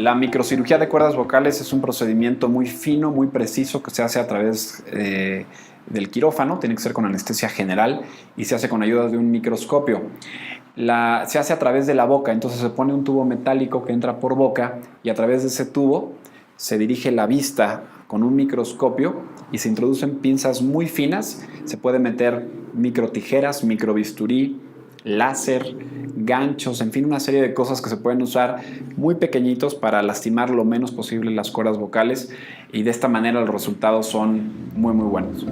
La microcirugía de cuerdas vocales es un procedimiento muy fino, muy preciso, que se hace a través del quirófano, tiene que ser con anestesia general y se hace con ayuda de un microscopio. Se hace a través de la boca, entonces se pone un tubo metálico que entra por boca y a través de ese tubo se dirige la vista con un microscopio y se introducen pinzas muy finas, se puede meter microtijeras, microbisturí, láser, ganchos, en fin, una serie de cosas que se pueden usar muy pequeñitos para lastimar lo menos posible las cuerdas vocales y de esta manera los resultados son muy buenos.